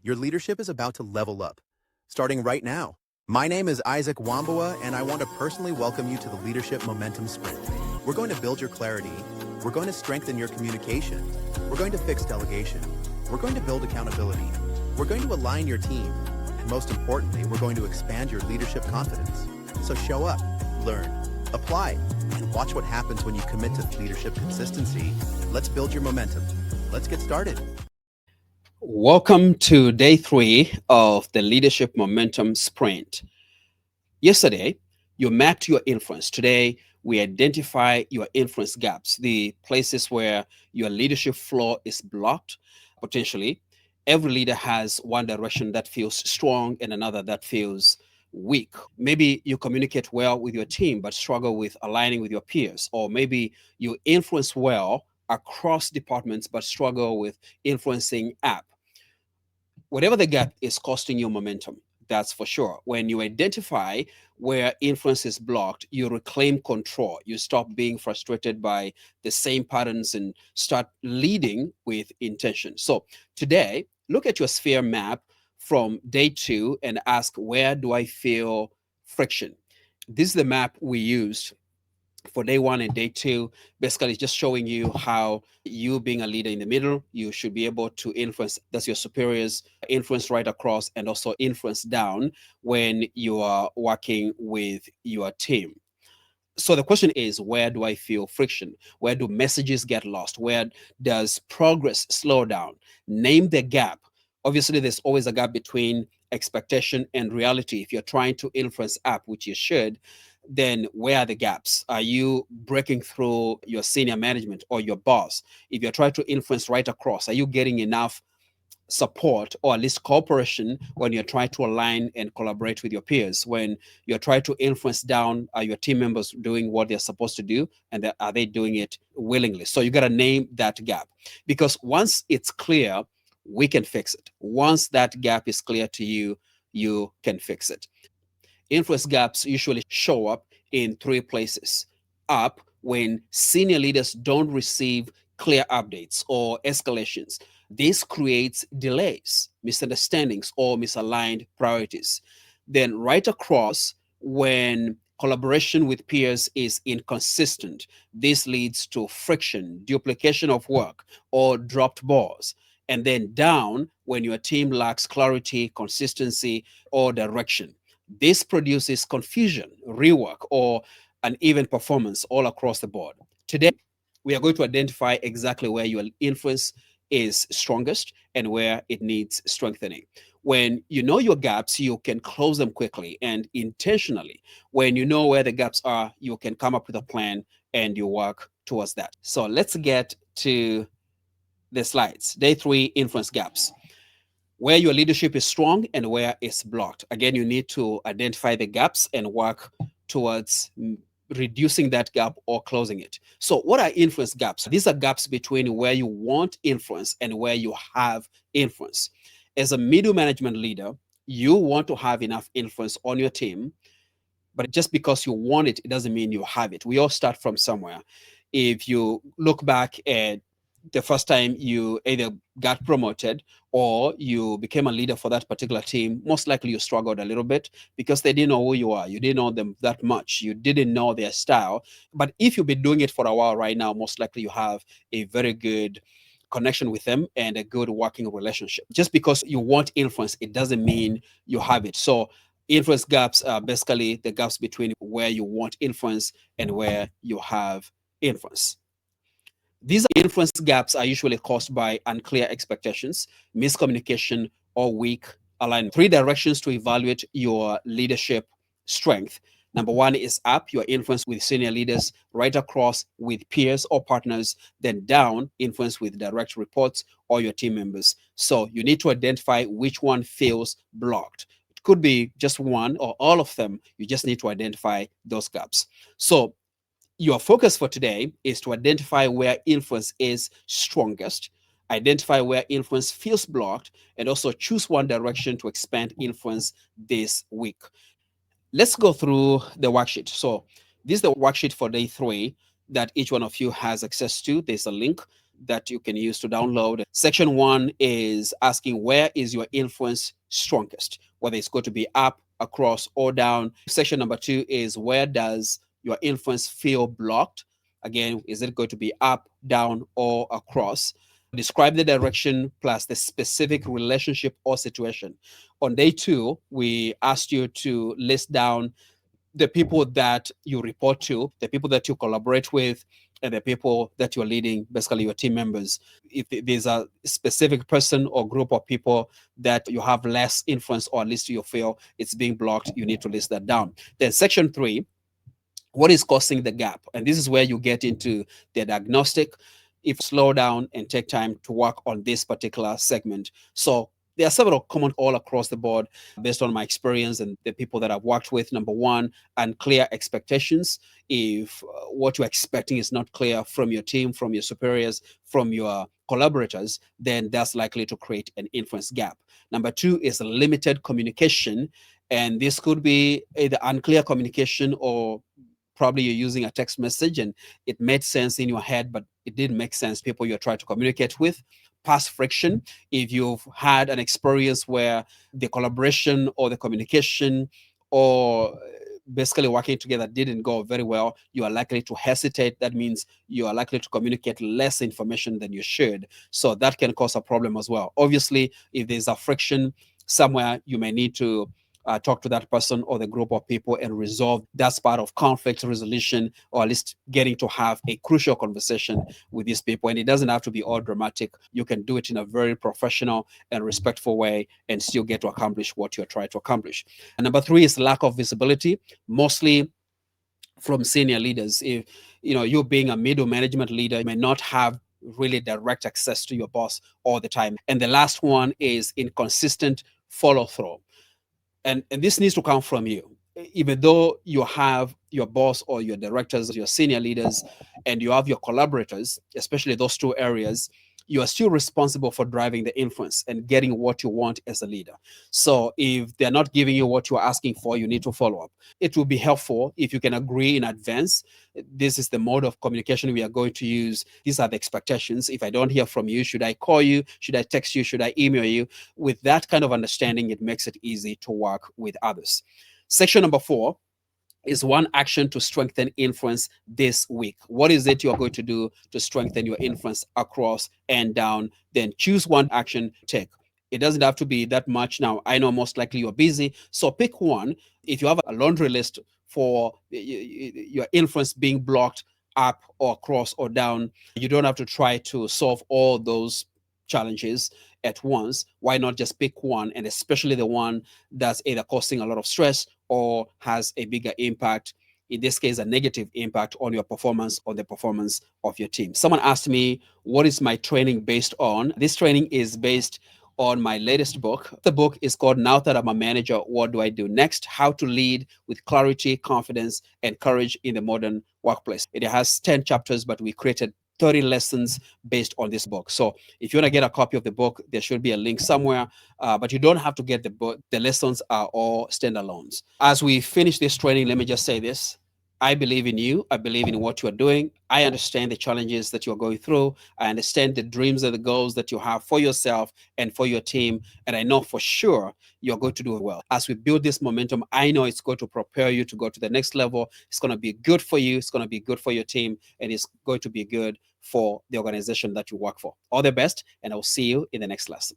Your leadership is about to level up, starting right now. My name is Isaac Wambua, and I want to personally welcome you to the Leadership Momentum Sprint. We're going to build your clarity. We're going to strengthen your communication. We're going to fix delegation. We're going to build accountability. We're going to align your team. And most importantly, we're going to expand your leadership confidence. So show up, learn, apply, and watch what happens when you commit to leadership consistency. Let's build your momentum. Let's get started. Welcome to day 3 of the Leadership Momentum Sprint. Yesterday, you mapped your influence. Today, we identify your influence gaps, the places where your leadership flow is blocked. Potentially, every leader has one direction that feels strong and another that feels weak. Maybe you communicate well with your team but struggle with aligning with your peers, or maybe you influence well across departments but struggle with influencing up. Whatever the gap is costing you momentum, that's for sure. When you identify where influence is blocked, you reclaim control. You stop being frustrated by the same patterns and start leading with intention. So today, look at your sphere map from day 2 and ask, where do I feel friction? This is the map we used for day 1 and day 2. Basically just showing you how you, being a leader in the middle, you should be able to influence, that's your superiors, influence right across, and also influence down when you are working with your team. So the question is, where do I feel friction? Where do messages get lost? Where does progress slow down? Name the gap. Obviously, there's always a gap between expectation and reality. If you're trying to influence up, which you should, then where are the gaps? Are you breaking through your senior management or your boss? If you're trying to influence right across, are you getting enough support or at least cooperation when you're trying to align and collaborate with your peers? When you're trying to influence down, are your team members doing what they're supposed to do, and are they doing it willingly? So you got to name that gap, because once it's clear, we can fix it. Once that gap is clear to you, you can fix it. Influence gaps usually show up in 3 places. Up, when senior leaders don't receive clear updates or escalations. This creates delays, misunderstandings, or misaligned priorities. Then right across, when collaboration with peers is inconsistent, this leads to friction, duplication of work, or dropped balls. And then down, when your team lacks clarity, consistency, or direction. This produces confusion, rework, or uneven performance all across the board. Today, we are going to identify exactly where your influence is strongest and where it needs strengthening. When you know your gaps, you can close them quickly and intentionally. When you know where the gaps are, you can come up with a plan and you work towards that. So let's get to the slides. Day 3, influence gaps. Where your leadership is strong and where it's blocked. Again, you need to identify the gaps and work towards reducing that gap or closing it. So what are influence gaps? These are gaps between where you want influence and where you have influence. As a middle management leader, you want to have enough influence on your team, but just because you want it, it doesn't mean you have it. We all start from somewhere. If you look back at the first time you either got promoted or you became a leader for that particular team, most likely you struggled a little bit because they didn't know who you are. You didn't know them that much. You didn't know their style. But if you've been doing it for a while right now, most likely you have a very good connection with them and a good working relationship. Just because you want influence, it doesn't mean you have it. So influence gaps are basically the gaps between where you want influence and where you have influence. These influence gaps are usually caused by unclear expectations, miscommunication, or weak alignment. 3 directions to evaluate your leadership strength. Number 1 is up, your influence with senior leaders, right across with peers or partners, then down, influence with direct reports or your team members. So you need to identify which one feels blocked. It could be just one or all of them. You just need to identify those gaps. So your focus for today is to identify where influence is strongest, identify where influence feels blocked, and also choose one direction to expand influence this week. Let's go through the worksheet. So this is the worksheet for day 3 that each one of you has access to. There's a link that you can use to download. Section 1 is asking where is your influence strongest, whether it's going to be up, across, or down. Section number 2 is where does your influence feel blocked? Again, is it going to be up, down, or across? Describe the direction plus the specific relationship or situation. On day 2, we asked you to list down the people that you report to, the people that you collaborate with, and the people that you're leading, basically your team members. If there's a specific person or group of people that you have less influence, or at least you feel it's being blocked, you need to list that down. Then section 3, what is causing the gap? And this is where you get into the diagnostic. If slow down and take time to work on this particular segment. So there are several common all across the board based on my experience and the people that I've worked with. Number 1, unclear expectations. If what you're expecting is not clear from your team, from your superiors, from your collaborators, then that's likely to create an influence gap. Number 2 is limited communication. And this could be either unclear communication, or probably you're using a text message and it made sense in your head, but it didn't make sense people you're trying to communicate with. Past friction. If you've had an experience where the collaboration or the communication or basically working together didn't go very well, you are likely to hesitate. That means you are likely to communicate less information than you should. So that can cause a problem as well. Obviously, if there's a friction somewhere, you may need to talk to that person or the group of people and resolve. That's part of conflict resolution, or at least getting to have a crucial conversation with these people. And it doesn't have to be all dramatic. You can do it in a very professional and respectful way and still get to accomplish what you're trying to accomplish. And number 3 is lack of visibility, mostly from senior leaders. If you're being a middle management leader, you may not have really direct access to your boss all the time. And the last one is inconsistent follow through. And this needs to come from you. Even though you have your boss or your directors, your senior leaders, and you have your collaborators, especially those 2 areas, you are still responsible for driving the influence and getting what you want as a leader. So if they're not giving you what you're asking for, you need to follow up. It will be helpful if you can agree in advance. This is the mode of communication we are going to use. These are the expectations. If I don't hear from you, should I call you? Should I text you? Should I email you? With that kind of understanding, it makes it easy to work with others. Section number 4 is one action to strengthen influence this week. What is it you're going to do to strengthen your influence across and down? Then choose one action to take. It doesn't have to be that much. Now, I know most likely you're busy, so pick one. If you have a laundry list for your influence being blocked up or across or down, you don't have to try to solve all those challenges at once. Why not just pick one, and especially the one that's either causing a lot of stress or has a bigger impact, in this case, a negative impact on your performance, on the performance of your team. Someone asked me, what is my training based on? This training is based on my latest book. The book is called Now That I'm a Manager, What Do I Do Next? How to Lead with Clarity, Confidence, and Courage in the Modern Workplace. It has 10 chapters, but we created 30 lessons based on this book. So if you want to get a copy of the book, there should be a link somewhere, but you don't have to get the book. The lessons are all standalones. As we finish this training, let me just say this. I believe in you. I believe in what you are doing. I understand the challenges that you're going through. I understand the dreams and the goals that you have for yourself and for your team. And I know for sure you're going to do well. As we build this momentum, I know it's going to prepare you to go to the next level. It's going to be good for you. It's going to be good for your team. And it's going to be good for the organization that you work for. All the best. And I'll see you in the next lesson.